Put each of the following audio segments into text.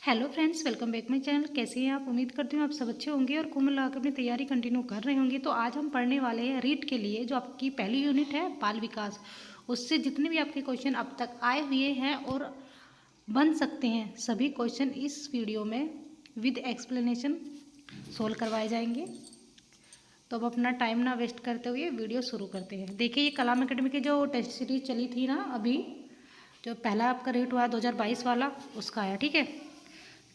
Hello friends, welcome back my channel. कैसे हैं आप? उम्मीद करती हूँ आप सब अच्छे होंगे और कुल मिलाकर अपनी तैयारी कंटिन्यू कर रहे होंगे। तो आज हम पढ़ने वाले हैं रीट के लिए, जो आपकी पहली यूनिट है बाल विकास। उससे जितने भी आपके क्वेश्चन अब तक आए हुए हैं और बन सकते हैं, सभी क्वेश्चन इस वीडियो में विद एक्सप्लेनेशन सोल्व करवाए जाएंगे। तो अब अपना टाइम ना वेस्ट करते हुए वीडियो शुरू करते हैं। देखिए, ये कलाम एकेडमी की जो टेस्ट सीरीज चली थी ना, अभी जो पहला आपका रेट हुआ 2022 वाला, उसका आया। ठीक है,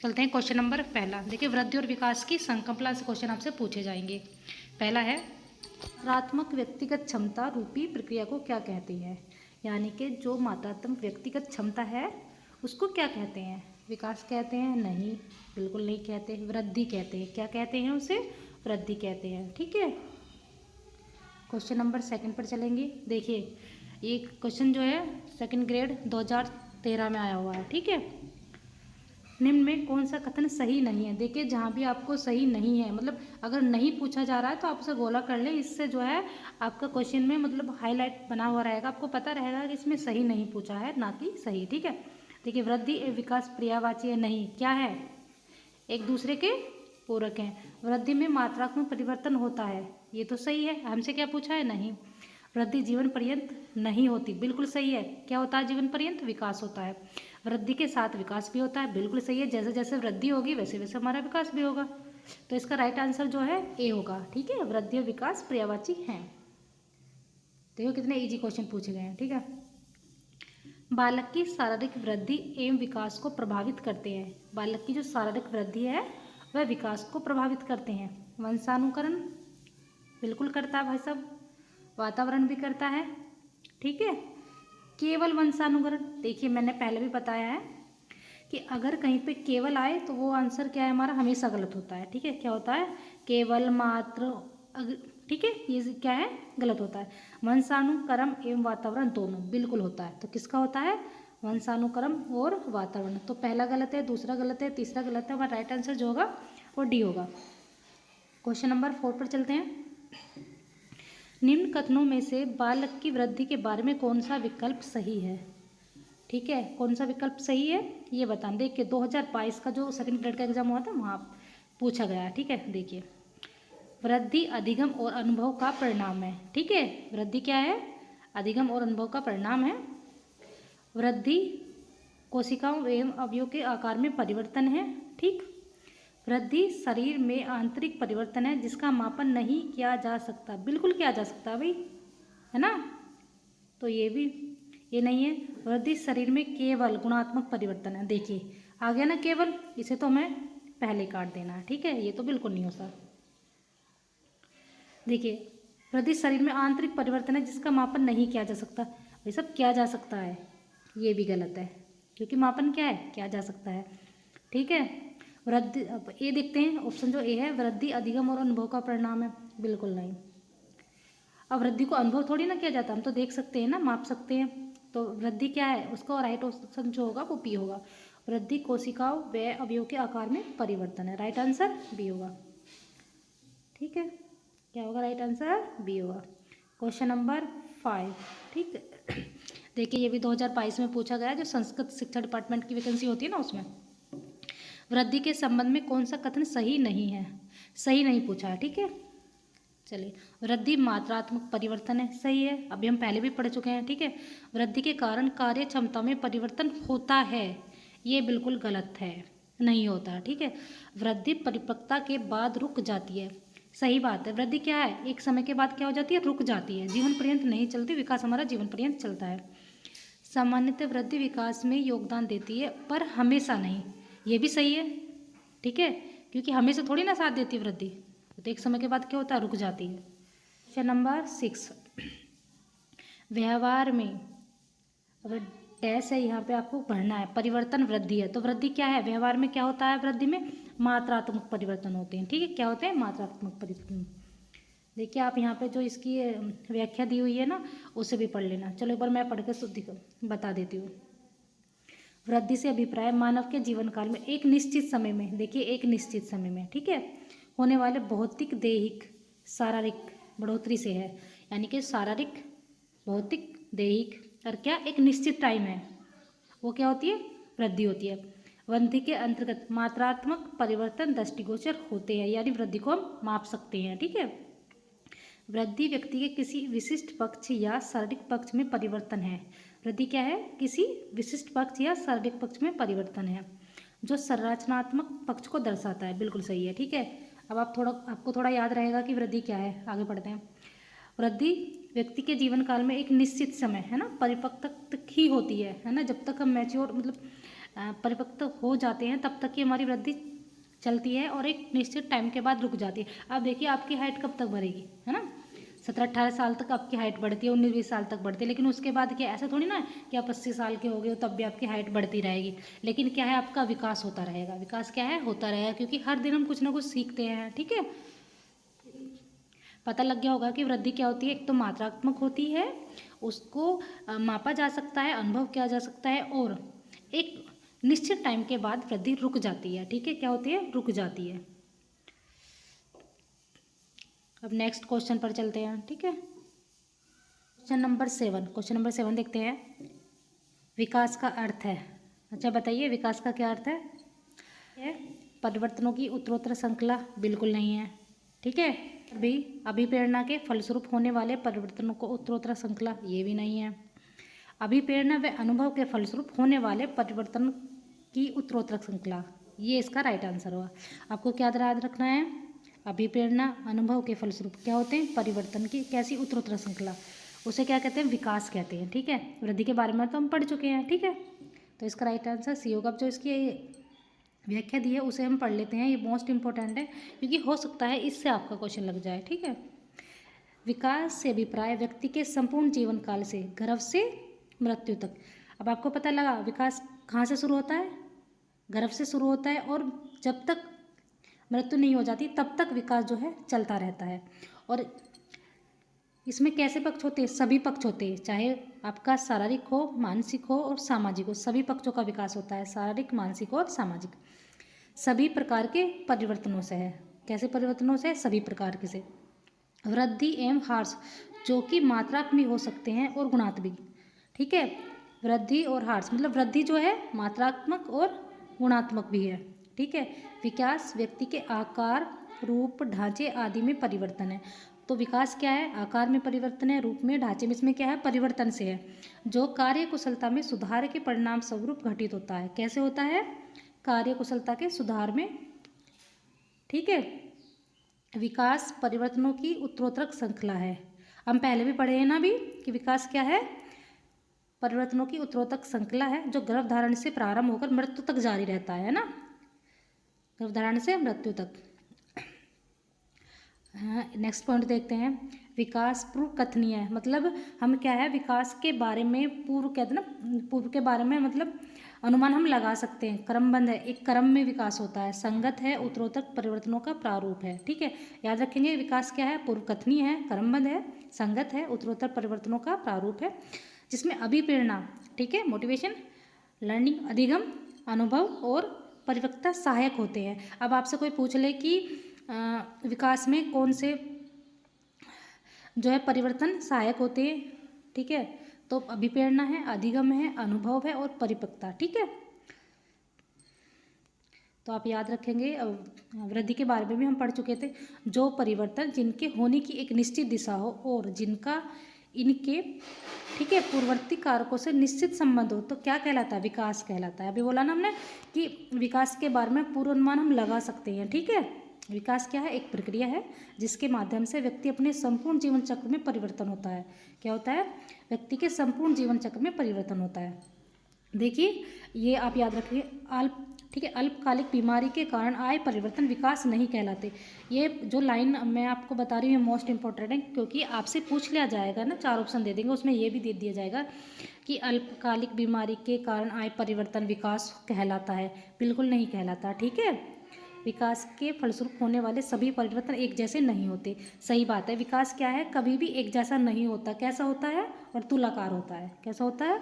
चलते हैं क्वेश्चन नंबर पहला। देखिए, वृद्धि और विकास की संकल्पना से क्वेश्चन आपसे पूछे जाएंगे। पहला है, मात्रात्मक व्यक्तिगत क्षमता रूपी प्रक्रिया को क्या कहती है? यानी कि जो मात्रात्मक व्यक्तिगत क्षमता है उसको क्या कहते हैं? विकास कहते हैं? नहीं, बिल्कुल नहीं कहते। वृद्धि कहते हैं। क्या कहते हैं उसे? वृद्धि कहते हैं। ठीक है, क्वेश्चन नंबर सेकंड पर चलेंगे। देखिए, ये क्वेश्चन जो है सेकंड ग्रेड 2013 में आया हुआ है। ठीक है, निम्न में कौन सा कथन सही नहीं है? देखिए, जहाँ भी आपको सही नहीं है, मतलब अगर नहीं पूछा जा रहा है तो आप उसे गोला कर लें। इससे जो है आपका क्वेश्चन में मतलब हाईलाइट बना हुआ रहेगा, आपको पता रहेगा कि इसमें सही नहीं पूछा है, ना कि सही। ठीक है, देखिए, वृद्धि एवं विकास पर्यायवाची है? नहीं। क्या है? एक दूसरे के पूरक हैं। वृद्धि में मात्रात्मक परिवर्तन होता है? ये तो सही है। हमसे क्या पूछा है? नहीं। वृद्धि जीवन पर्यंत नहीं होती? बिल्कुल सही है। क्या होता है जीवन पर्यंत? विकास होता है। वृद्धि के साथ विकास भी होता है? बिल्कुल सही है। जैसे जैसे वृद्धि होगी वैसे वैसे हमारा विकास भी होगा। तो इसका राइट आंसर जो है ए होगा। ठीक है, वृद्धि और विकास पर्यायवाची हैं। देखो कितने इजी क्वेश्चन पूछे गए हैं। ठीक है, बालक की शारीरिक वृद्धि एवं विकास को प्रभावित करते हैं। बालक की जो शारीरिक वृद्धि है वह विकास को प्रभावित करते हैं। वंशानुकरण बिल्कुल करता है भाई साहब, वातावरण भी करता है। ठीक है, केवल वंशानुकरण, देखिए मैंने पहले भी बताया है कि अगर कहीं पे केवल आए तो वो आंसर क्या है हमारा? हमेशा गलत होता है। ठीक है, क्या होता है? केवल, मात्र, ठीक है, ये क्या है? गलत होता है। वंशानुक्रम एवं वातावरण दोनों बिल्कुल होता है। तो किसका होता है? वंशानुक्रम और वातावरण। तो पहला गलत है, दूसरा गलत है, तीसरा गलत है। हमारा राइट आंसर जो होगा वो डी होगा। क्वेश्चन नंबर 4 पर चलते हैं। निम्न कथनों में से बालक की वृद्धि के बारे में कौन सा विकल्प सही है? ठीक है, कौन सा विकल्प सही है ये बताना। देखिए, 2022 का जो सेकंड ग्रेड का एग्जाम हुआ था वहाँ पूछा गया। ठीक है, देखिए, वृद्धि अधिगम और अनुभव का परिणाम है। ठीक है, वृद्धि क्या है? अधिगम और अनुभव का परिणाम है। वृद्धि कोशिकाओं एवं अवयवों के आकार में परिवर्तन है। ठीक, वृद्धि शरीर में आंतरिक परिवर्तन है जिसका मापन नहीं किया जा सकता। बिल्कुल किया जा सकता भाई, है ना? तो ये नहीं है। वृद्धि शरीर में केवल गुणात्मक परिवर्तन है। देखिए, आ गया ना केवल, इसे तो हमें पहले काट देना है। ठीक है, ये तो बिल्कुल नहीं हो सकता। देखिए, वृद्धि शरीर में आंतरिक परिवर्तन है जिसका मापन नहीं किया जा सकता। ये सब किया जा सकता है, ये भी गलत है, क्योंकि मापन क्या है? किया जा सकता है। ठीक है, वृद्धि, अब ए देखते हैं, ऑप्शन जो ए है, वृद्धि अधिगम और अनुभव का परिणाम है? बिल्कुल नहीं। अब वृद्धि को अनुभव थोड़ी ना किया जाता, हम तो देख सकते हैं ना, माप सकते हैं। तो वृद्धि क्या है? उसका राइट ऑप्शन जो होगा वो बी होगा। वृद्धि कोशिकाओं व अवयवों के आकार में परिवर्तन है। राइट आंसर बी होगा। ठीक है, क्या होगा? राइट आंसर बी होगा। Question number 5। ठीक है, देखिए, ये भी 2022 में पूछा गया, जो संस्कृत शिक्षा डिपार्टमेंट की वैकेंसी होती है ना, उसमें वृद्धि के संबंध में कौन सा कथन सही नहीं है? सही नहीं पूछा है। ठीक है, चलिए, वृद्धि मात्रात्मक परिवर्तन है, सही है, अभी हम पहले भी पढ़ चुके हैं। ठीक है, वृद्धि के कारण कार्य क्षमता में परिवर्तन होता है, ये बिल्कुल गलत है, नहीं होता। ठीक है, वृद्धि परिपक्वता के बाद रुक जाती है, सही बात है। वृद्धि क्या है? एक समय के बाद क्या हो जाती है? रुक जाती है, जीवन पर्यंत नहीं चलती। विकास हमारा जीवन पर्यंत चलता है। सामान्यतः वृद्धि विकास में योगदान देती है, पर हमेशा नहीं, ये भी सही है। ठीक है, क्योंकि हमेशा थोड़ी ना साथ देती है वृद्धि, तो एक समय के बाद क्या होता है? रुक जाती है। क्वेश्चन नंबर 6, व्यवहार में, अब डैश है यहाँ पे, आपको पढ़ना है। परिवर्तन वृद्धि है, तो वृद्धि क्या है? व्यवहार में क्या होता है? वृद्धि में मात्रात्मक परिवर्तन होते हैं। ठीक है, क्या होते हैं? मात्रात्मक परिवर्तन। देखिए, आप यहाँ पे जो इसकी व्याख्या दी हुई है ना, उसे भी पढ़ लेना। चलो एक बार मैं पढ़ के बता देती हूँ। वृद्धि से अभिप्राय मानव के जीवन काल में एक निश्चित समय में, देखिए एक निश्चित समय में, ठीक है, होने वाले भौतिक दैहिक शारीरिक बढ़ोतरी से है। यानी कि शारीरिक, भौतिक, दैहिक और क्या, एक निश्चित टाइम है, वो क्या होती है? वृद्धि होती है। वृद्धि के अंतर्गत मात्रात्मक परिवर्तन दृष्टिगोचर होते हैं, यानी वृद्धि को हम माप सकते हैं। ठीक है, वृद्धि व्यक्ति के किसी विशिष्ट पक्ष या शारीरिक पक्ष में परिवर्तन है। वृद्धि क्या है? किसी विशिष्ट पक्ष या शारीरिक पक्ष में परिवर्तन है जो संरचनात्मक पक्ष को दर्शाता है। बिल्कुल सही है। ठीक है, अब आपको थोड़ा याद रहेगा कि वृद्धि क्या है। आगे बढ़ते हैं। वृद्धि व्यक्ति के जीवन काल में एक निश्चित समय है ना परिपक्व तक ही होती है ना। जब तक हम मैच्योर मतलब परिपक्व हो जाते हैं तब तक ही हमारी वृद्धि चलती है और एक निश्चित टाइम के बाद रुक जाती है। अब देखिए आपकी हाइट कब तक बढ़ेगी, है ना? 17-18 साल तक आपकी हाइट बढ़ती है, 19-20 साल तक बढ़ती है। लेकिन उसके बाद क्या ऐसा थोड़ी ना है कि आप 80 साल के हो गए हो तब भी आपकी हाइट बढ़ती रहेगी। लेकिन क्या है, आपका विकास होता रहेगा। विकास क्या है? होता रहेगा, क्योंकि हर दिन हम कुछ ना कुछ सीखते हैं। ठीक है, पता लग गया होगा कि वृद्धि क्या होती है। एक तो मात्रात्मक होती है, उसको मापा जा सकता है, अनुभव किया जा सकता है, और एक निश्चित टाइम के बाद वृद्धि रुक जाती है। ठीक है, क्या होती है? रुक जाती है। अब नेक्स्ट क्वेश्चन पर चलते हैं। ठीक है, क्वेश्चन नंबर 7 देखते हैं। विकास का अर्थ है। अच्छा बताइए, विकास का क्या अर्थ है? परिवर्तनों की उत्तरोत्तर श्रृंखला? बिल्कुल नहीं है। ठीक है, अभिप्रेरणा के फलस्वरूप होने वाले परिवर्तनों को उत्तरोत्तर श्रृंखला? ये भी नहीं है। अभिप्रेरणा व अनुभव के फलस्वरूप होने वाले परिवर्तन की उत्तरोत्तर श्रृंखला, ये इसका राइट आंसर हुआ। आपको क्या याद रखना है? अभिप्रेरणा, अनुभव के फलस्वरूप क्या होते हैं? परिवर्तन की कैसी उत्तरोत्तर श्रृंखला, उसे क्या कहते हैं? विकास कहते हैं। ठीक है, वृद्धि के बारे में तो हम पढ़ चुके हैं। ठीक है, तो इसका राइट आंसर सी होगा। अब जो इसकी व्याख्या दी है उसे हम पढ़ लेते हैं, ये मोस्ट इंपॉर्टेंट है क्योंकि हो सकता है इससे आपका क्वेश्चन लग जाए। ठीक है, विकास से अभिप्राय व्यक्ति के संपूर्ण जीवन काल से गर्भ से मृत्यु तक। अब आपको पता लगा विकास कहाँ से शुरू होता है? गर्भ से शुरू होता है, और जब तक मृत्यु नहीं हो जाती तब तक विकास जो है चलता रहता है। और इसमें कैसे पक्ष होते हैं? सभी पक्ष होते हैं, चाहे आपका शारीरिक हो, मानसिक हो और सामाजिक हो, सभी पक्षों का विकास होता है। शारीरिक, मानसिक और सामाजिक सभी प्रकार के परिवर्तनों से है। कैसे परिवर्तनों से? सभी प्रकार के से। वृद्धि एवं ह्रास जो कि मात्रात्मक भी हो सकते हैं और गुणात्मक। ठीक है, वृद्धि और ह्रास मतलब वृद्धि जो है मात्रात्मक और गुणात्मक भी है। ठीक है, विकास व्यक्ति के आकार, रूप, ढांचे आदि में परिवर्तन है। तो विकास क्या है? आकार में परिवर्तन है, रूप में, ढांचे में, इसमें क्या है? परिवर्तन से है, जो कार्य कुशलता में सुधार के परिणाम स्वरूप घटित होता है। कैसे होता है? कार्य कुशलता के सुधार में। ठीक है, विकास परिवर्तनों की उत्तरोत्तर श्रृंखला है। हम पहले भी पढ़े हैं ना अभी कि विकास क्या है? परिवर्तनों की उत्तरोत्तर श्रृंखला है जो गर्भधारण से प्रारंभ होकर मृत्यु तक जारी रहता है ना, गर्भधारण से मृत्यु तक। हाँ, नेक्स्ट पॉइंट देखते हैं। विकास पूर्व कथनीय है, मतलब हम क्या है विकास के बारे में पूर्व कहते हैं ना, पूर्व के बारे में मतलब अनुमान हम लगा सकते हैं। क्रमबद्ध है, एक क्रम में विकास होता है। संगत है, उत्तरोत्तर परिवर्तनों का प्रारूप है। ठीक है, याद रखेंगे विकास क्या है? पूर्व कथनीय है, क्रमबद्ध है, संगत है, उत्तरोत्तर परिवर्तनों का प्रारूप है, जिसमें अभिप्रेरणा, ठीक है, मोटिवेशन, लर्निंग, अधिगम, अनुभव और परिपक्वता सहायक होते हैं। अब आपसे कोई पूछ ले कि विकास में कौन से जो है परिवर्तन सहायक होते हैं, ठीक है, तो अभिप्रेरणा है, अधिगम है, अनुभव है और परिपक्वता। ठीक है, तो आप याद रखेंगे। वृद्धि के बारे में भी हम पढ़ चुके थे। जो परिवर्तन जिनके होने की एक निश्चित दिशा हो और जिनका इनके, ठीक है, पूर्ववर्ती कारकों से निश्चित संबंध हो, तो क्या कहलाता है? विकास कहलाता है। अभी बोला ना हमने कि विकास के बारे में पूर्वानुमान हम लगा सकते हैं। ठीक है, विकास क्या है? एक प्रक्रिया है जिसके माध्यम से व्यक्ति अपने संपूर्ण जीवन चक्र में परिवर्तन होता है। क्या होता है? व्यक्ति के संपूर्ण जीवन चक्र में परिवर्तन होता है। देखिए, ये आप याद रखिए, ठीक है, अल्पकालिक बीमारी के कारण आए परिवर्तन विकास नहीं कहलाते। ये जो लाइन मैं आपको बता रही हूँ मोस्ट इंपॉर्टेंट है, क्योंकि आपसे पूछ लिया जाएगा ना, 4 ऑप्शन दे देंगे, उसमें ये भी दे दिया जाएगा कि अल्पकालिक बीमारी के कारण आए परिवर्तन विकास कहलाता है। बिल्कुल नहीं कहलाता। ठीक है, विकास के फलस्वरूप होने वाले सभी परिवर्तन एक जैसे नहीं होते। सही बात है, विकास क्या है? कभी भी एक जैसा नहीं होता। कैसा होता है? वर्तुलाकार होता है। कैसा होता है?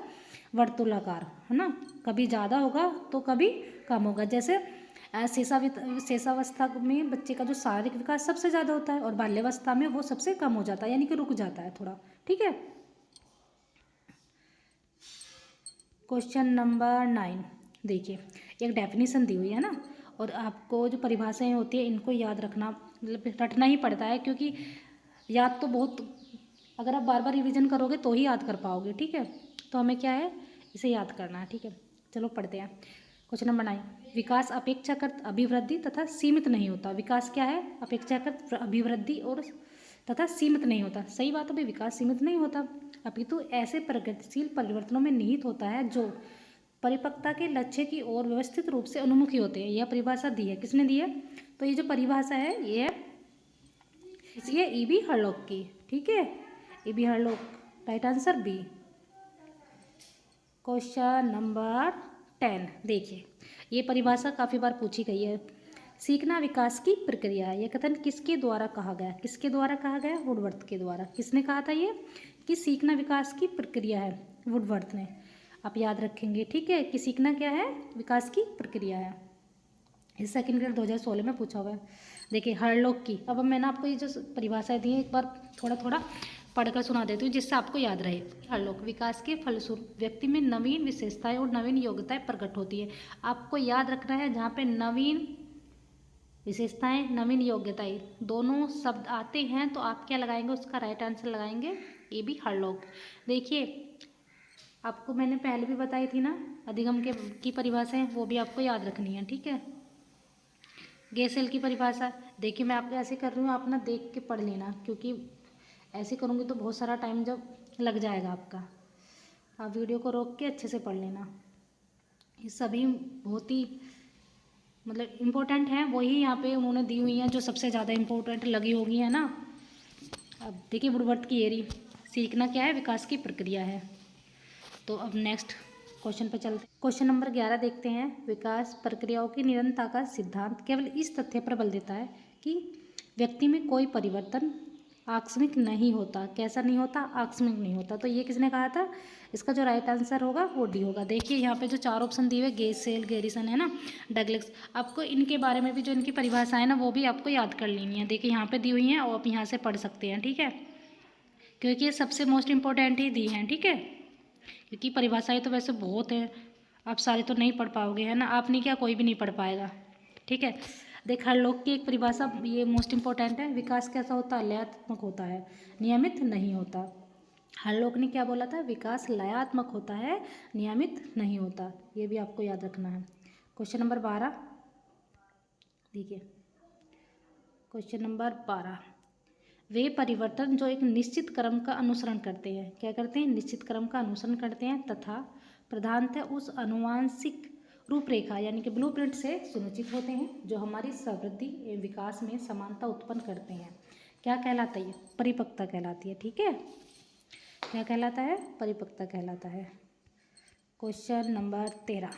वर्तुलाकार, है ना। कभी ज़्यादा होगा तो कभी कम होगा। जैसे शेषावस्था में बच्चे का जो शारीरिक विकास सबसे ज़्यादा होता है और बाल्यावस्था में वो सबसे कम हो जाता है, यानी कि रुक जाता है थोड़ा। ठीक है, क्वेश्चन नंबर 9 देखिए, एक डेफिनेशन दी हुई है ना। और आपको जो परिभाषाएं होती है इनको याद रखना, मतलब रटना ही पड़ता है, क्योंकि याद तो बहुत, अगर आप बार बार रिवीजन करोगे तो ही याद कर पाओगे, ठीक है। तो हमें क्या है, इसे याद करना है, ठीक है। चलो पढ़ते हैं। क्वेश्चन नंबर 9, विकास अपेक्षाकृत अभिवृद्धि तथा सीमित नहीं होता। विकास क्या है, अपेक्षाकृत अभिवृद्धि और तथा सीमित नहीं होता। सही बात है भाई, विकास सीमित नहीं होता, अपितु ऐसे प्रगतिशील परिवर्तनों में निहित होता है जो परिपक्वता के लक्ष्य की ओर व्यवस्थित रूप से उन्मुखी होते हैं। यह परिभाषा दी है, किसने दी है, तो ये जो परिभाषा है ये ई.बी. हरलॉक की, ठीक है, E B. Hurlock, right answer B. Question number 10 देखिए, ये परिभाषा काफ़ी बार पूछी गई है। सीखना विकास की प्रक्रिया है। यह कथन किसके द्वारा कहा गया, किसके द्वारा कहा गया, वुडवर्थ के द्वारा। किसने कहा था ये कि सीखना विकास की प्रक्रिया है, वुडवर्थ ने। आप याद रखेंगे, ठीक है, कि सीखना क्या है, विकास की प्रक्रिया है। इस सेकंड ग्रेड 2016 में पूछा हुआ है। देखिए हरलॉक की, अब मैंने आपको ये जो परिभाषाएं दी है एक बार थोड़ा थोड़ा पढ़कर सुना देती हूँ जिससे आपको याद रहे। हरलॉक, विकास के फलस्वरूप व्यक्ति में नवीन विशेषताएं और नवीन योग्यताएं प्रकट होती है। आपको याद रखना है, जहाँ पे नवीन विशेषताएं नवीन योग्यताएं दोनों शब्द आते हैं तो आप क्या लगाएंगे, उसका राइट आंसर लगाएंगे ई.बी. हरलॉक। देखिए आपको मैंने पहले भी बताई थी ना, अधिगम के की परिभाषाएं, वो भी आपको याद रखनी है, ठीक है। गेसेल की परिभाषा, देखिए मैं आपको ऐसे कर रही हूँ, आप ना देख के पढ़ लेना, क्योंकि ऐसे करूँगी तो बहुत सारा टाइम जब लग जाएगा आपका। आप वीडियो को रोक के अच्छे से पढ़ लेना। ये सभी बहुत ही मतलब इम्पोर्टेंट हैं, वही यहाँ पे उन्होंने दी हुई हैं जो सबसे ज़्यादा इम्पोर्टेंट लगी होगी, है ना। अब देखिए वुडवर्थ की एरी, सीखना क्या है, विकास की प्रक्रिया है। तो अब नेक्स्ट क्वेश्चन पर चलते हैं। क्वेश्चन नंबर 11 देखते हैं। विकास प्रक्रियाओं की निरंतरता का सिद्धांत केवल इस तथ्य पर बल देता है कि व्यक्ति में कोई परिवर्तन आकस्मिक नहीं होता। कैसा नहीं होता, आकस्मिक नहीं होता। तो ये किसने कहा था, इसका जो राइट आंसर होगा वो डी होगा। देखिए यहाँ पे जो 4 ऑप्शन दिए हुए, गेसेल, गैरिसन, है ना, डगलस, आपको इनके बारे में भी जो इनकी परिभाषा है ना वो भी आपको याद कर लेनी है। देखिए यहाँ पे दी हुई हैं और आप यहाँ से पढ़ सकते हैं, ठीक है, क्योंकि ये सबसे मोस्ट इंपॉर्टेंट ही दी हैं, ठीक है। क्योंकि परिभाषाएं तो वैसे बहुत हैं, आप सारे तो नहीं पढ़ पाओगे, है ना, आपने क्या, कोई भी नहीं पढ़ पाएगा, ठीक है। देख हरलॉक की एक परिभाषा, ये मोस्ट इंपॉर्टेंट है। विकास कैसा होता है, लयात्मक होता है, नियमित नहीं होता। हरलॉक ने क्या बोला था, विकास लयात्मक होता है, नियमित नहीं होता। ये भी आपको याद रखना है। क्वेश्चन नंबर 12 देखिए, क्वेश्चन नंबर 12, वे परिवर्तन जो एक निश्चित क्रम का अनुसरण करते हैं, क्या करते हैं, निश्चित क्रम का अनुसरण करते हैं तथा प्रधानतः उस आनुवांशिक रूपरेखा यानी कि ब्लूप्रिंट से सुनिश्चित होते हैं जो हमारी समृद्धि एवं विकास में समानता उत्पन्न करते हैं। क्या कहलाता है, परिपक्वता कहलाती है, ठीक है। क्या कहलाता है, परिपक्वता कहलाता है। क्वेश्चन नंबर 13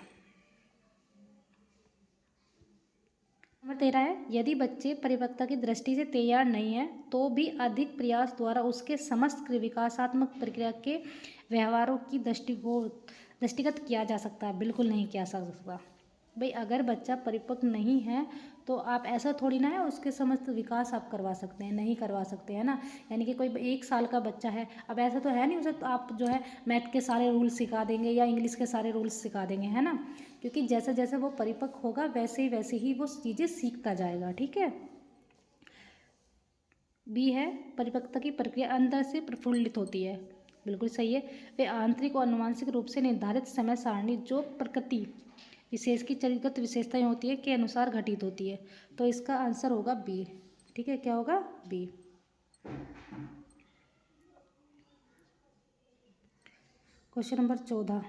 है, यदि बच्चे परिपक्वता की दृष्टि से तैयार नहीं है तो भी अधिक प्रयास द्वारा उसके समस्त विकासात्मक प्रक्रिया के व्यवहारों की दृष्टिगत किया जा सकता है। बिल्कुल नहीं किया जा सकता भाई। अगर बच्चा परिपक्व नहीं है तो आप ऐसा थोड़ी ना है उसके समस्त विकास आप करवा सकते हैं, नहीं करवा सकते, है ना। यानी कि कोई 1 साल का बच्चा है, अब ऐसा तो है नहीं उसे तो आप जो है मैथ के सारे रूल्स सिखा देंगे या इंग्लिश के सारे रूल्स सिखा देंगे, है ना। क्योंकि जैसे जैसे वो परिपक्व होगा वैसे ही वो चीज़ें सीखता जाएगा, ठीक है। बी है, परिपक्वता की प्रक्रिया अंदर से प्रफुल्लित होती है, बिल्कुल सही है। वे आंतरिक और आनुवांशिक रूप से निर्धारित समय सारणी जो प्रकृति विशेष की चरित्रगत विशेषताएं होती है के अनुसार घटित होती है। तो इसका आंसर होगा बी, ठीक है, क्या होगा, बी। क्वेश्चन नंबर 14,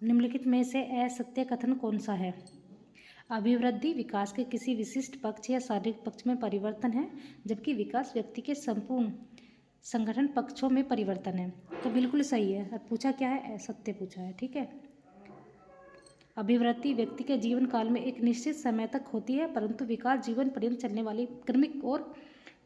निम्नलिखित में से असत्य कथन कौन सा है। अभिवृद्धि विकास के किसी विशिष्ट पक्ष या शारीरिक पक्ष में परिवर्तन है, जबकि विकास व्यक्ति के संपूर्ण संगठन पक्षों में परिवर्तन है। तो बिल्कुल सही है। अब पूछा क्या है, असत्य पूछा है, ठीक है। अभिवृद्धि व्यक्ति के जीवन काल में एक निश्चित समय तक होती है, परंतु विकास जीवन पर्यंत चलने वाली क्रमिक और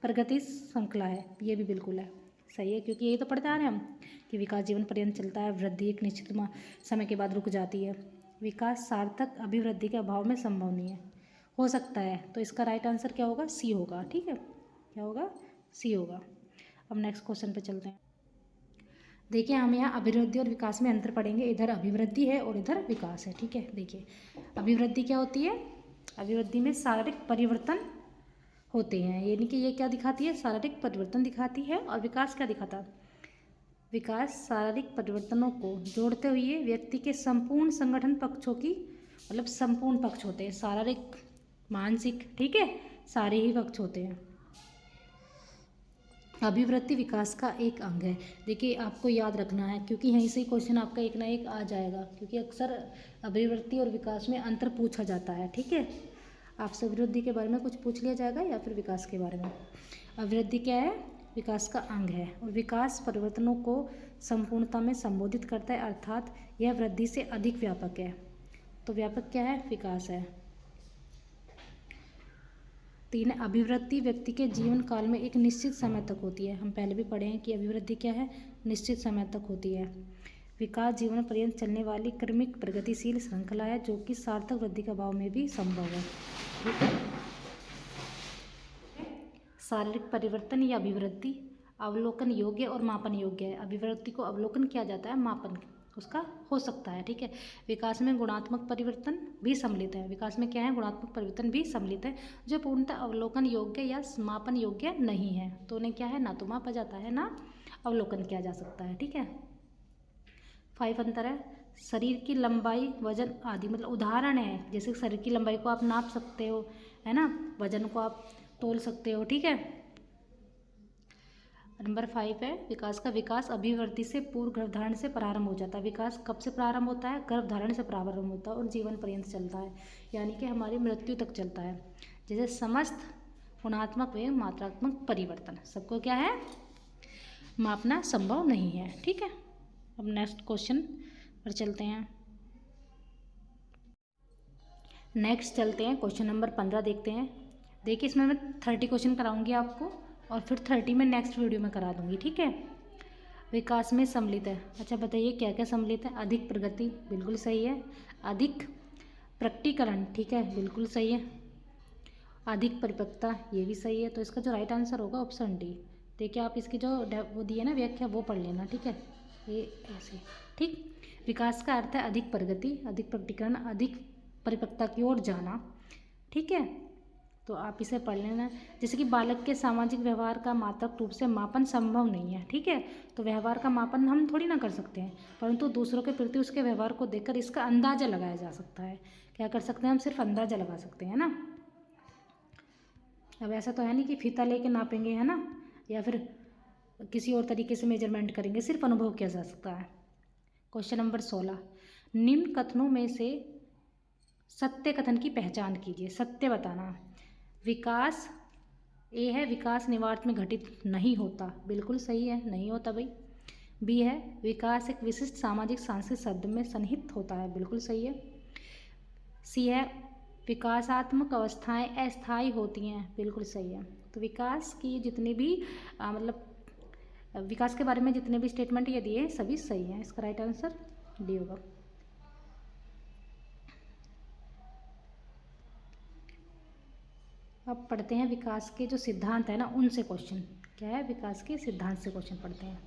प्रगति श्रृंखला है। ये भी बिल्कुल है, सही है, क्योंकि यही तो पढ़ते आ रहे हैं हम कि विकास जीवन पर्यंत चलता है, वृद्धि एक निश्चित समय के बाद रुक जाती है। विकास सार्थक अभिवृद्धि के अभाव में संभव नहीं है, हो सकता है। तो इसका राइट आंसर क्या होगा, सी होगा, ठीक है, क्या होगा, सी होगा। अब नेक्स्ट क्वेश्चन पे चलते हैं। देखिए हम यहाँ अभिवृद्धि और विकास में अंतर पढ़ेंगे। इधर अभिवृद्धि है और इधर विकास है, ठीक है। देखिए अभिवृद्धि क्या होती है? अभिवृद्धि में शारीरिक परिवर्तन होते हैं, यानी कि ये क्या दिखाती है? शारीरिक परिवर्तन दिखाती है। और विकास क्या दिखाता है? विकास शारीरिक परिवर्तनों को जोड़ते हुए व्यक्ति के संपूर्ण संगठन पक्षों की, मतलब संपूर्ण पक्ष होते हैं, शारीरिक मानसिक, ठीक है, सारे ही पक्ष होते हैं। अभिवृद्धि विकास का एक अंग है। देखिए आपको याद रखना है, क्योंकि यहीं से क्वेश्चन आपका एक ना एक आ जाएगा, क्योंकि अक्सर अभिवृद्धि और विकास में अंतर पूछा जाता है, ठीक है। आपसे अभिवृद्धि के बारे में कुछ पूछ लिया जाएगा या फिर विकास के बारे में। अभिवृद्धि क्या है? विकास का अंग है। और विकास परिवर्तनों को संपूर्णता में संबोधित करता है, अर्थात यह वृद्धि से अधिक व्यापक है। तो व्यापक क्या है? विकास है। 3 अभिवृद्धि व्यक्ति के जीवन काल में एक निश्चित समय तक होती है। हम पहले भी पढ़े हैं कि अभिवृद्धि क्या है? निश्चित समय तक होती है। विकास जीवन पर्यंत चलने वाली क्रमिक प्रगतिशील श्रृंखला है, जो कि सार्थक वृद्धि के अभाव में भी संभव है, ठीक है। शारीरिक परिवर्तन या अभिवृद्धि अवलोकन योग्य और मापन योग्य है। अभिवृद्धि को अवलोकन किया जाता है, मापन उसका हो सकता है, ठीक है। विकास में गुणात्मक परिवर्तन भी सम्मिलित है। विकास में क्या है? गुणात्मक परिवर्तन भी सम्मिलित है, जो पूर्णतः अवलोकन योग्य या मापन योग्य नहीं है। तो उन्हें क्या है? ना तो मापा जाता है, ना अवलोकन किया जा सकता है, ठीक है। 5 अंतर है। शरीर की लंबाई, वजन आदि, मतलब उदाहरण है, जैसे शरीर की लंबाई को आप नाप सकते हो, है ना, वजन को आप तोल सकते हो, ठीक है। नंबर 5 है विकास का। विकास अभिवृद्धि से पूर्व गर्भधारण से प्रारंभ हो जाता है। विकास कब से प्रारंभ होता है? गर्भधारण से प्रारंभ होता है और जीवन पर्यंत चलता है, यानी कि हमारी मृत्यु तक चलता है। जैसे समस्त गुणात्मक व मात्रात्मक परिवर्तन, सबको क्या है? मापना संभव नहीं है, ठीक है। अब नेक्स्ट क्वेश्चन पर चलते हैं। नेक्स्ट चलते हैं, क्वेश्चन नंबर 15 देखते हैं। देखिए इसमें मैं 30 क्वेश्चन कराऊंगी आपको, और फिर 30 में नेक्स्ट वीडियो में करा दूंगी, ठीक है। विकास में सम्मिलित है। अच्छा बताइए क्या क्या सम्मिलित है? अधिक प्रगति, बिल्कुल सही है। अधिक प्रकटीकरण, ठीक है, बिल्कुल सही है। अधिक परिपक्वता, ये भी सही है। तो इसका जो राइट आंसर होगा ऑप्शन डी। देखिए आप इसकी जो वो दी है ना व्याख्या, वो पढ़ लेना, ठीक है, ये ऐसे, ठीक। विकास का अर्थ है अधिक प्रगति, अधिक प्रकटीकरण, अधिक परिपक्वता की ओर जाना, ठीक है। तो आप इसे पढ़ लेना। जैसे कि बालक के सामाजिक व्यवहार का मात्रक रूप से मापन संभव नहीं है, ठीक है। तो व्यवहार का मापन हम थोड़ी ना कर सकते हैं, परंतु दूसरों के प्रति उसके व्यवहार को देखकर इसका अंदाजा लगाया जा सकता है। क्या कर सकते हैं? हम सिर्फ अंदाजा लगा सकते हैं ना। अब ऐसा तो है नहीं कि फीता लेके नापेंगे, है ना, या फिर किसी और तरीके से मेजरमेंट करेंगे, सिर्फ अनुभव किया जा सकता है। क्वेश्चन नंबर 16, निम्न कथनों में से सत्य कथन की पहचान कीजिए। सत्य बताना। विकास, ए है विकास निवार्थ में घटित नहीं होता, बिल्कुल सही है, नहीं होता भाई। बी है विकास एक विशिष्ट सामाजिक सांस्कृतिक शब्द में सन्निहित होता है, बिल्कुल सही है। सी है विकासात्मक अवस्थाएं अस्थायी होती हैं, बिल्कुल सही है। तो विकास की जितने भी मतलब विकास के बारे में जितने भी स्टेटमेंट ये दिए सभी सही हैं। इसका राइट आंसर डी होगा। अब पढ़ते हैं विकास के जो सिद्धांत है ना उनसे क्वेश्चन। क्या है? विकास के सिद्धांत से क्वेश्चन पढ़ते हैं।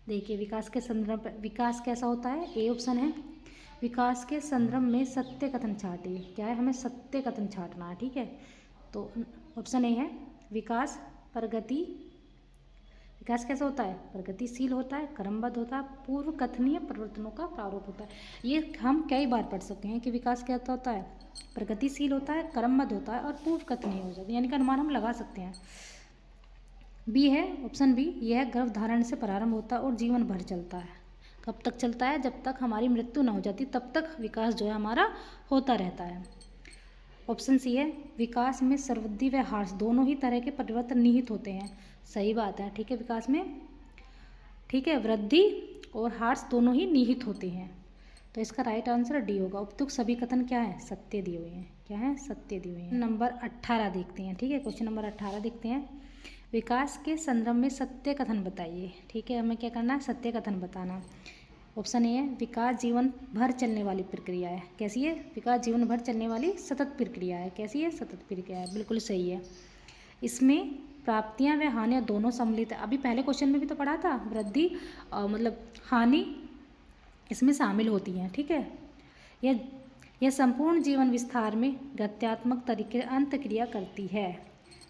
देखिए विकास के संदर्भ, विकास कैसा होता है? ए ऑप्शन है विकास के संदर्भ में सत्य कथन छाटिए। क्या है? हमें सत्य कथन छाटना है, ठीक है। तो ऑप्शन ए है विकास प्रगति, विकास कैसा होता है? प्रगतिशील होता है, क्रमबद्ध होता है, पूर्व कथनीय परिवर्तनों का प्रारूप होता है। ये हम कई बार पढ़ सकते हैं कि विकास कैसा होता है? प्रगतिशील होता है, क्रमबद्ध होता है और पूर्व कथनीय हो जाता है, यानी कि अनुमान हम लगा सकते हैं। बी है ऑप्शन बी, यह गर्भधारण से प्रारंभ होता है और जीवन भर चलता है। कब तक चलता है? जब तक हमारी मृत्यु न हो जाती तब तक विकास जो है हमारा होता रहता है। ऑप्शन सी है विकास में सर्ववृद्धि व ह्रास दोनों ही तरह के परिवर्तन निहित होते हैं। सही बात है, ठीक है। विकास में, ठीक है, वृद्धि और ह्रास दोनों ही निहित होते हैं। तो इसका राइट आंसर डी होगा। उपयुक्त सभी कथन क्या है? सत्य दिए हुए हैं। क्या है? सत्य दिए हुए हैं। नंबर 18 देखते हैं, ठीक है। क्वेश्चन नंबर 18 देखते हैं। विकास के संदर्भ में सत्य कथन बताइए, ठीक है। हमें क्या करना है? सत्य कथन बताना। ऑप्शन ए है विकास जीवन भर चलने वाली प्रक्रिया है। कैसी है? विकास जीवन भर चलने वाली सतत प्रक्रिया है। कैसी है? सतत प्रक्रिया है, बिल्कुल सही है। इसमें प्राप्तियां व हानियां दोनों सम्मिलित है। अभी पहले क्वेश्चन में भी तो पढ़ा था, वृद्धि मतलब हानि इसमें शामिल होती हैं, ठीक है। यह संपूर्ण जीवन विस्तार में गत्यात्मक तरीके से अंत क्रिया करती है।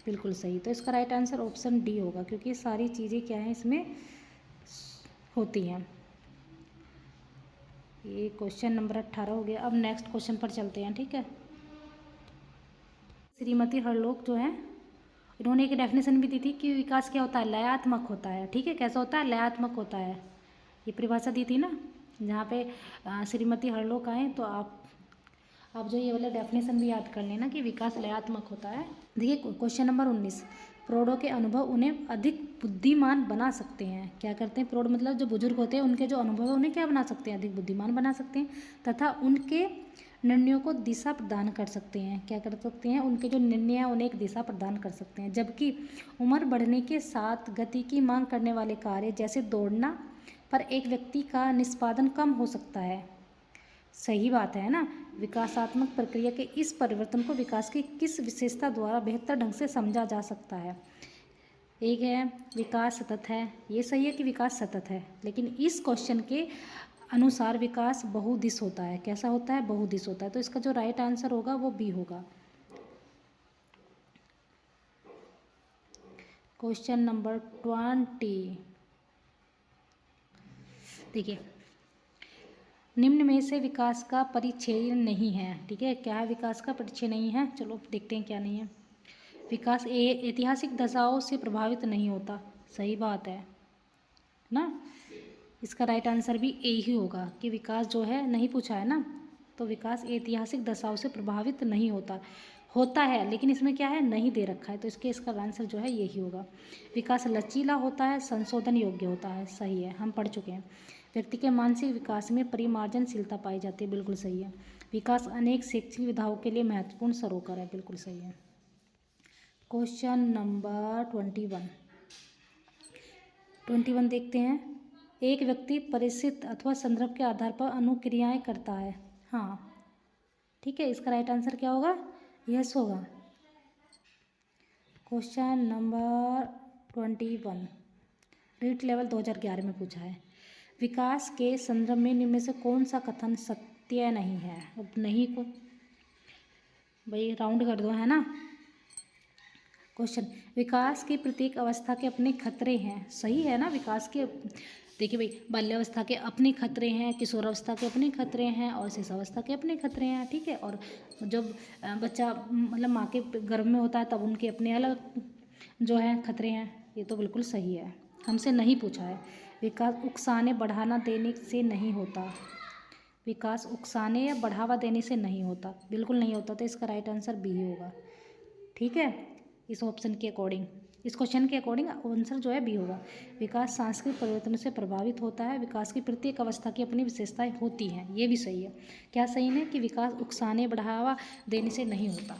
बिल्कुल सही। तो इसका राइट आंसर ऑप्शन डी होगा, क्योंकि ये सारी चीज़ें क्या हैं इसमें होती हैं। ये क्वेश्चन नंबर 18 हो गया। अब नेक्स्ट क्वेश्चन पर चलते हैं, ठीक है। श्रीमती हरलोक जो है, इन्होंने एक डेफिनेशन भी दी थी कि विकास क्या होता है, लयात्मक होता है, ठीक है। कैसा होता है, लयात्मक होता है। ये परिभाषा दी थी ना, जहाँ पे श्रीमती हरलोक आए, तो आप जो ये वाला डेफिनेशन भी याद कर लेना कि विकास लयात्मक होता है। देखिए क्वेश्चन नंबर 19, प्रौढ़ों के अनुभव उन्हें अधिक बुद्धिमान बना सकते हैं। क्या करते हैं, प्रौढ़ मतलब जो बुजुर्ग होते हैं, उनके जो अनुभव है उन्हें क्या बना सकते हैं, अधिक बुद्धिमान बना सकते हैं, तथा उनके निर्णयों को दिशा प्रदान कर सकते हैं। क्या कर सकते हैं, उनके जो निर्णय हैं उन्हें एक दिशा प्रदान कर सकते हैं। जबकि उम्र बढ़ने के साथ गति की मांग करने वाले कार्य जैसे दौड़ना पर एक व्यक्ति का निष्पादन कम हो सकता है। सही बात है ना। विकासात्मक प्रक्रिया के इस परिवर्तन को विकास की किस विशेषता द्वारा बेहतर ढंग से समझा जा सकता है। एक है विकास सतत है, ये सही है कि विकास सतत है, लेकिन इस क्वेश्चन के अनुसार विकास बहुदिश होता है। कैसा होता है, बहुदिश होता है। तो इसका जो राइट आंसर होगा वो बी होगा। क्वेश्चन नंबर 20, देखिए, निम्न में से विकास का परिच्छेद नहीं है, ठीक है। क्या है, विकास का परिच्छेद नहीं है। चलो देखते हैं क्या नहीं है। विकास ऐतिहासिक दशाओं से प्रभावित नहीं होता। सही बात है ना। इसका राइट आंसर भी ए ही होगा कि विकास जो है, नहीं पूछा है ना, तो विकास ऐतिहासिक दशाओं से प्रभावित नहीं होता है, लेकिन इसमें क्या है, नहीं दे रखा है, तो इसका आंसर जो है यही होगा। विकास लचीला होता है, संशोधन योग्य होता है। सही है, हम पढ़ चुके हैं। व्यक्ति के मानसिक विकास में परिमार्जनशीलता पाई जाती है। बिल्कुल सही है। विकास अनेक शैक्षिक विधाओं के लिए महत्वपूर्ण सरोकार है। बिल्कुल सही है। क्वेश्चन नंबर 21 देखते हैं। एक व्यक्ति परिस्थिति अथवा संदर्भ के आधार पर अनुक्रियाएं करता है। हाँ, ठीक है। इसका राइट आंसर क्या होगा, यस होगा। क्वेश्चन नंबर 21 रीट लेवल 2011 में पूछा है। विकास के संदर्भ में निम्न में से कौन सा कथन सत्य नहीं है। अब नहीं को भाई राउंड कर दो, है ना। क्वेश्चन, विकास की प्रत्येक अवस्था के अपने खतरे हैं। सही है ना। विकास के, देखिए भाई, बाल्यावस्था के अपने खतरे हैं, किशोरावस्था के अपने खतरे हैं, और शिशुअवस्था के अपने खतरे हैं, ठीक है। और जब बच्चा मतलब माँ के गर्भ में होता है तब उनके अपने अलग जो है खतरे हैं। ये तो बिल्कुल सही है, हमसे नहीं पूछा है। विकास उकसाने बढ़ाना देने से नहीं होता। विकास उकसाने या बढ़ावा देने से नहीं होता, बिल्कुल नहीं होता। तो इसका राइट आंसर बी होगा, ठीक है। इस ऑप्शन के अकॉर्डिंग, इस क्वेश्चन के अकॉर्डिंग आंसर जो है बी होगा। विकास सांस्कृतिक परिवर्तन से प्रभावित होता है। विकास की प्रत्येक अवस्था की अपनी विशेषताएं होती हैं। ये भी सही है। क्या सही है कि विकास उकसाने बढ़ावा देने से नहीं होता,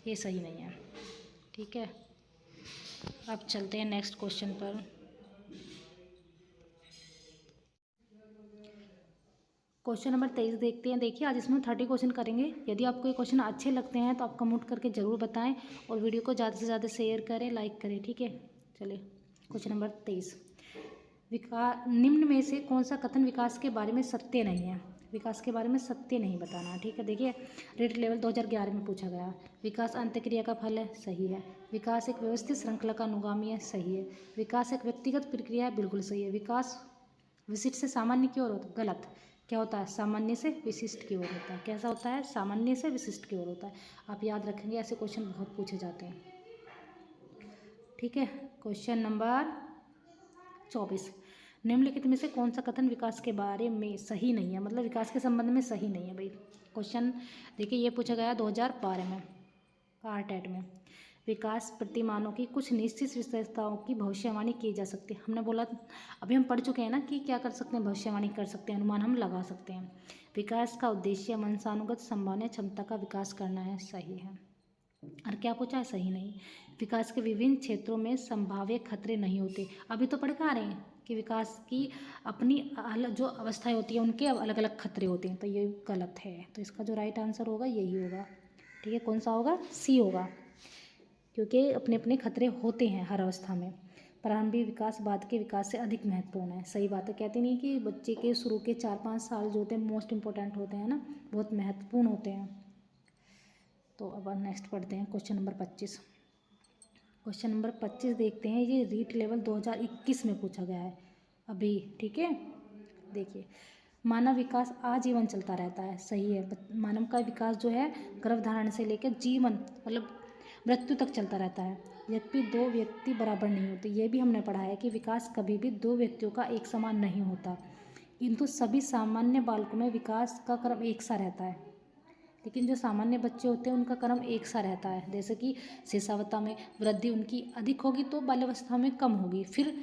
ये सही नहीं है, ठीक है। अब चलते हैं नेक्स्ट क्वेश्चन पर। क्वेश्चन नंबर 23 देखते हैं। देखिए आज इसमें 30 क्वेश्चन करेंगे। यदि आपको ये क्वेश्चन अच्छे लगते हैं तो आप कमेंट करके ज़रूर बताएं, और वीडियो को ज़्यादा से ज़्यादा शेयर करें, लाइक करें, ठीक है। चलिए क्वेश्चन नंबर 23, निम्न में से कौन सा कथन विकास के बारे में सत्य नहीं है। विकास के बारे में सत्य नहीं बताना, ठीक है। देखिए रेट लेवल 2011 में पूछा गया। विकास अंतःक्रिया का फल है। सही है। विकास एक व्यवस्थित श्रृंखला का अनुगामी है। सही है। विकास एक व्यक्तिगत प्रक्रिया है। बिल्कुल सही है। विकास विशिष्ट से सामान्य की ओर होता है। गलत। क्या होता है, सामान्य से विशिष्ट की ओर होता है। कैसा होता है, सामान्य से विशिष्ट की ओर होता है। आप याद रखेंगे, ऐसे क्वेश्चन बहुत पूछे जाते हैं, ठीक है। क्वेश्चन नंबर 24, निम्नलिखित में से कौन सा कथन विकास के बारे में सही नहीं है, मतलब विकास के संबंध में सही नहीं है। भाई क्वेश्चन देखिए, ये पूछा गया 2012 में पार्ट 8 में। विकास प्रतिमानों की कुछ निश्चित विशेषताओं की भविष्यवाणी की जा सकती है। हमने बोला, अभी हम पढ़ चुके हैं ना कि क्या कर सकते हैं, भविष्यवाणी कर सकते हैं, अनुमान हम लगा सकते हैं। विकास का उद्देश्य मनसानुगत संभावना क्षमता का विकास करना है। सही है। और क्या पूछा है, सही नहीं। विकास के विभिन्न क्षेत्रों में संभाव्य खतरे नहीं होते। अभी तो पढ़ के आ रहे हैं कि विकास की अपनी अलग जो अवस्थाएं होती है उनके अलग अलग खतरे होते हैं, तो ये गलत है। तो इसका जो राइट आंसर होगा यही होगा, ठीक है। कौन सा होगा, सी होगा, क्योंकि अपने अपने खतरे होते हैं हर अवस्था में। प्रारंभिक विकास बाद के विकास से अधिक महत्वपूर्ण है। सही बात है, कहते नहीं कि बच्चे के शुरू के 4-5 साल जो होते हैं मोस्ट इम्पोर्टेंट होते हैं ना, बहुत महत्वपूर्ण होते हैं। तो अब नेक्स्ट पढ़ते हैं क्वेश्चन नंबर 25। क्वेश्चन नंबर 25 देखते हैं, ये रीट लेवल 2021 में पूछा गया है अभी, ठीक है। देखिए, मानव विकास आजीवन चलता रहता है। सही है, मानव का विकास जो है गर्भधारण से लेकर जीवन मतलब मृत्यु तक चलता रहता है। यद्यपि दो व्यक्ति बराबर नहीं होते, ये भी हमने पढ़ा है कि विकास कभी भी दो व्यक्तियों का एक समान नहीं होता, किंतु सभी सामान्य बालकों में विकास का क्रम एक सा रहता है। लेकिन जो सामान्य बच्चे होते हैं उनका क्रम एक सा रहता है। जैसे कि शिशावस्था में वृद्धि उनकी अधिक होगी तो बाल्यावस्था में कम होगी, फिर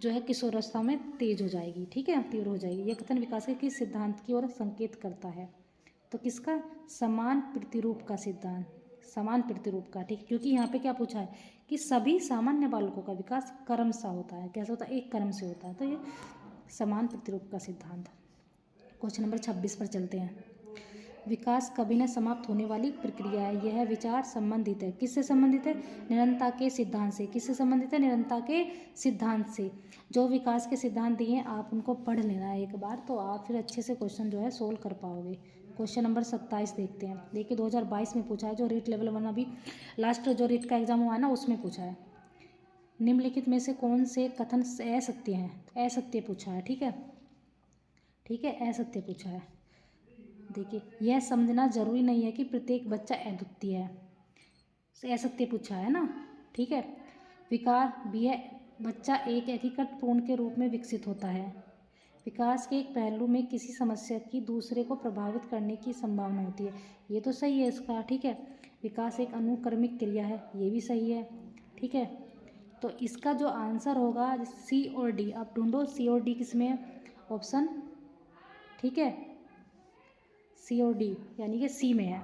जो है किशोरावस्था में तेज हो जाएगी, ठीक है, तीव्र हो जाएगी। यह कथन विकास के किस सिद्धांत की ओर संकेत करता है? तो किसका? समान प्रतिरूप का सिद्धांत, समान प्रतिरूप का, ठीक। क्योंकि यहाँ पे क्या पूछा है कि सभी सामान्य बालकों का विकास क्रम सा होता है। कैसा होता है? एक क्रम से होता है। तो ये समान प्रतिरूप का सिद्धांत। क्वेश्चन नंबर 26 पर चलते हैं। विकास कभी न समाप्त होने वाली प्रक्रिया है। यह विचार संबंधित है, किससे संबंधित है? निरंतरता के सिद्धांत से। किससे संबंधित है? निरंतरता के सिद्धांत से। जो विकास के सिद्धांत दिए हैं आप उनको पढ़ लेना एक बार, तो आप फिर अच्छे से क्वेश्चन जो है सोल्व कर पाओगे। क्वेश्चन नंबर 27 देखते हैं। देखिए 2022 में पूछा है, जो रीट लेवल 1 अभी लास्ट जो रीट का एग्जाम हुआ है ना उसमें पूछा है। निम्नलिखित में से कौन से कथन असत्य हैं? असत्य पूछा है, ठीक है, ठीक है, असत्य पूछा है। देखिए, यह समझना जरूरी नहीं है कि प्रत्येक बच्चा अद्वितीय है, असत्य पूछा है ना, ठीक है। विकास भी है, बच्चा एक एकीकृत पूर्ण के रूप में विकसित होता है। विकास के एक पहलू में किसी समस्या की दूसरे को प्रभावित करने की संभावना होती है, ये तो सही है इसका, ठीक है। विकास एक अनुक्रमिक क्रिया है, ये भी सही है, ठीक है। तो इसका जो आंसर होगा सी और डी, आप ढूंढो सी और डी किसमें है ऑप्शन, ठीक है, सी और डी यानी कि सी में है।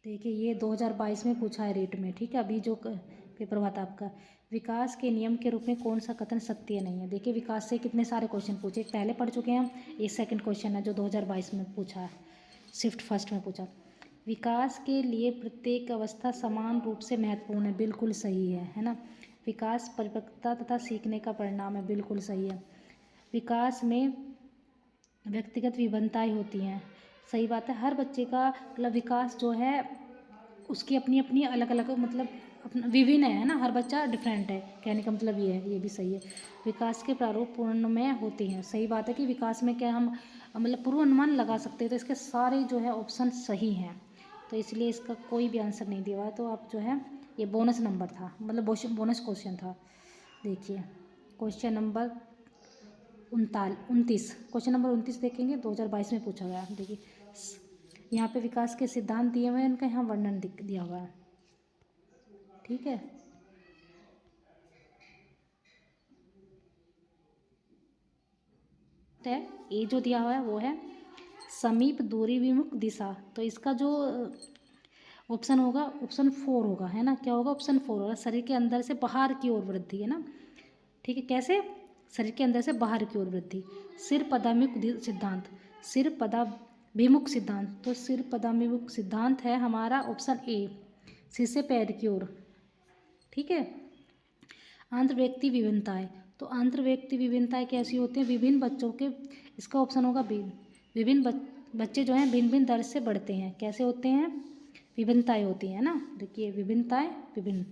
देखिए ये 2022 में पूछा है रीट में, ठीक है, अभी जो पेपर हुआ था आपका। विकास के नियम के रूप में कौन सा कथन सत्य नहीं है? देखिए विकास से कितने सारे क्वेश्चन पूछे, पहले पढ़ चुके हैं हम, ये सेकंड क्वेश्चन है जो 2022 में पूछा है, शिफ्ट फर्स्ट में पूछा। विकास के लिए प्रत्येक अवस्था समान रूप से महत्वपूर्ण है, बिल्कुल सही है ना। विकास परिपक्वता तथा सीखने का परिणाम है, बिल्कुल सही है। विकास में व्यक्तिगत विभिन्नताएं होती हैं, सही बात है। हर बच्चे का मतलब विकास जो है उसकी अपनी अपनी अलग अलग मतलब अपना विभिन्न है ना, हर बच्चा डिफरेंट है, कहने का मतलब ये है, ये भी सही है। विकास के प्रारूप पूर्ण में होते हैं, सही बात है कि विकास में क्या हम मतलब पूर्व अनुमान लगा सकते हैं, तो इसके सारे जो है ऑप्शन सही हैं, तो इसलिए इसका कोई भी आंसर नहीं दिया हुआ है। तो आप जो है ये बोनस नंबर था, मतलब बोनस क्वेश्चन था। देखिए क्वेश्चन नंबर 29, क्वेश्चन नंबर 29 देखेंगे, 2022 में पूछा गया। देखिए यहाँ पे विकास के सिद्धांत दिए हुए हैं, इनका यहाँ वर्णन दिया हुआ है, ठीक है। ये जो दिया हुआ है वो है समीप दूरी विमुख दिशा, तो इसका जो ऑप्शन होगा ऑप्शन 4 होगा, है ना। क्या होगा? ऑप्शन 4 होगा, शरीर के अंदर से बाहर की ओर वृद्धि, है ना, ठीक है। कैसे? शरीर के अंदर से बाहर की ओर वृद्धि। सिर पदाभिमुख सिद्धांत, सिर पदाभिमुख सिद्धांत, तो सिर पदाभिमुख सिद्धांत है हमारा ऑप्शन ए, सिर से पैर की ओर, ठीक है। आंतर व्यक्ति विभिन्नताएं, तो आंतर व्यक्ति विभिन्नताएं कैसी होती हैं? विभिन्न बच्चों के, इसका ऑप्शन होगा बी, विभिन्न बच्चे जो हैं भिन्न भिन्न दर से बढ़ते हैं, कैसे होते हैं? विभिन्नताएं होती हैं ना, देखिए विभिन्नताएं विभिन्न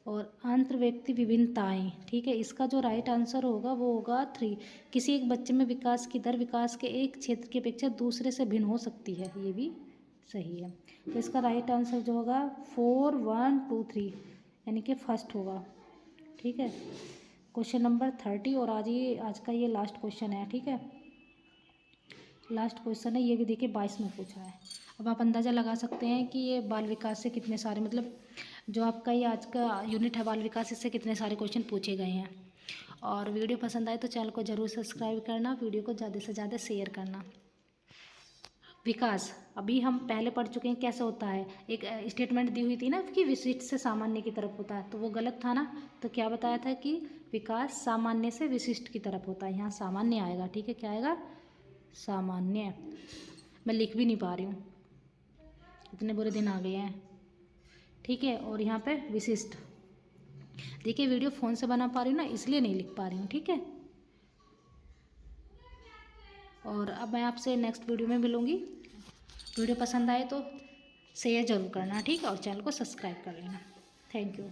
और आंतर व्यक्ति विभिन्नताएं, ठीक है। इसका जो राइट आंसर होगा वो होगा 3, किसी एक बच्चे में विकास की दर विकास के एक क्षेत्र की अपेक्षा दूसरे से भिन्न हो सकती है, ये भी सही है। तो इसका राइट आंसर जो होगा 4, 1, 2, 3 यानी कि फर्स्ट होगा, ठीक है। क्वेश्चन नंबर 30 और आज का ये लास्ट क्वेश्चन है, ठीक है, लास्ट क्वेश्चन है, ये भी देखिए 22 में पूछा है। अब आप अंदाज़ा लगा सकते हैं कि ये बाल विकास से कितने सारे मतलब जो आपका ये आज का यूनिट है बाल विकास, इससे कितने सारे क्वेश्चन पूछे गए हैं। और वीडियो पसंद आए तो चैनल को ज़रूर सब्सक्राइब करना, वीडियो को ज़्यादा से ज़्यादा शेयर करना। विकास अभी हम पहले पढ़ चुके हैं कैसे होता है, एक स्टेटमेंट दी हुई थी ना कि विशिष्ट से सामान्य की तरफ होता है, तो वो गलत था ना। तो क्या बताया था कि विकास सामान्य से विशिष्ट की तरफ होता है, यहाँ सामान्य आएगा, ठीक है, क्या आएगा? सामान्य, मैं लिख भी नहीं पा रही हूँ, इतने बुरे दिन आ गए हैं। ठीक है, और यहाँ पे विशिष्ट, देखिए वीडियो फ़ोन से बना पा रही हूँ ना, इसलिए नहीं लिख पा रही हूँ। ठीक है, और अब मैं आपसे नेक्स्ट वीडियो में मिलूँगी। वीडियो पसंद आए तो शेयर ज़रूर करना, ठीक है, और चैनल को सब्सक्राइब कर लेना। Thank you.